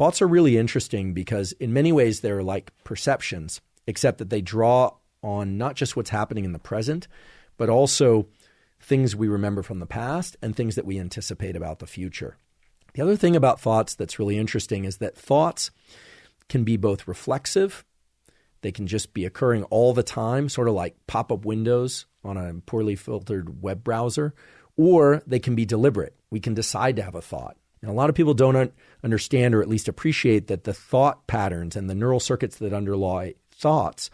Thoughts are really interesting because in many ways they're like perceptions, except that they draw on not just what's happening in the present, but also things we remember from the past and things that we anticipate about the future. The other thing about thoughts that's really interesting is that thoughts can be both reflexive, they can just be occurring all the time, sort of like pop-up windows on a poorly filtered web browser, or they can be deliberate. We can decide to have a thought. And a lot of people don't understand or at least appreciate that the thought patterns and the neural circuits that underlie thoughts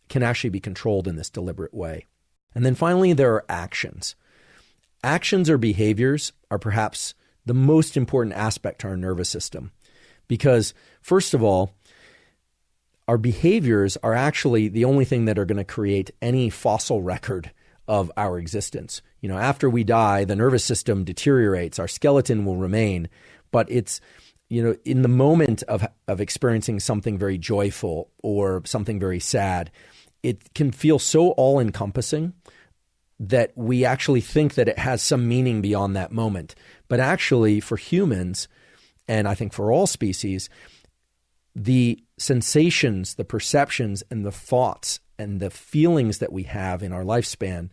can actually be controlled in this deliberate way. And then finally, there are actions. Actions or behaviors are perhaps the most important aspect to our nervous system because, first of all, our behaviors are actually the only thing that are going to create any fossil record of our existence. You know, after we die, the nervous system deteriorates, our skeleton will remain, but it's, you know, in the moment of experiencing something very joyful or something very sad, it can feel so all-encompassing that we actually think that it has some meaning beyond that moment. But actually, for humans, and I think for all species, the sensations, the perceptions, and the thoughts and the feelings that we have in our lifespan,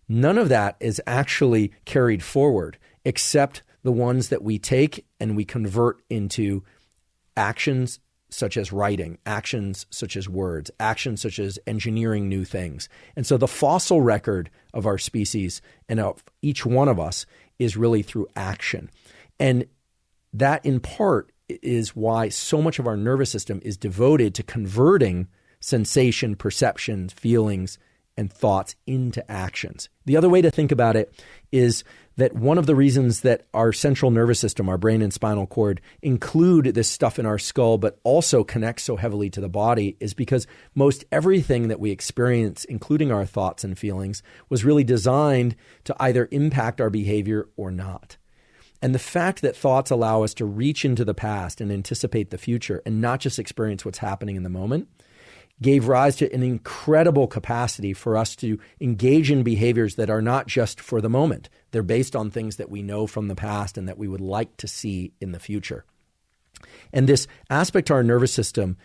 none of that is actually carried forward except the ones that we take and we convert into actions such as writing, actions such as words, actions such as engineering new things. And so the fossil record of our species and of each one of us is really through action. And that in part is why so much of our nervous system is devoted to converting sensation, perceptions, feelings, and thoughts into actions. The other way to think about it is that one of the reasons that our central nervous system, our brain and spinal cord, include this stuff in our skull, but also connect so heavily to the body is because most everything that we experience, including our thoughts and feelings, was really designed to either impact our behavior or not. And the fact that thoughts allow us to reach into the past and anticipate the future and not just experience what's happening in the moment gave rise to an incredible capacity for us to engage in behaviors that are not just for the moment. They're based on things that we know from the past and that we would like to see in the future. And this aspect to our nervous system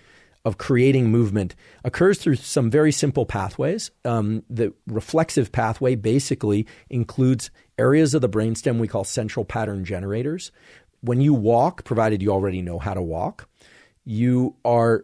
of creating movement occurs through some very simple pathways. The reflexive pathway basically includes areas of the brainstem we call central pattern generators. When you walk, provided you already know how to walk, you are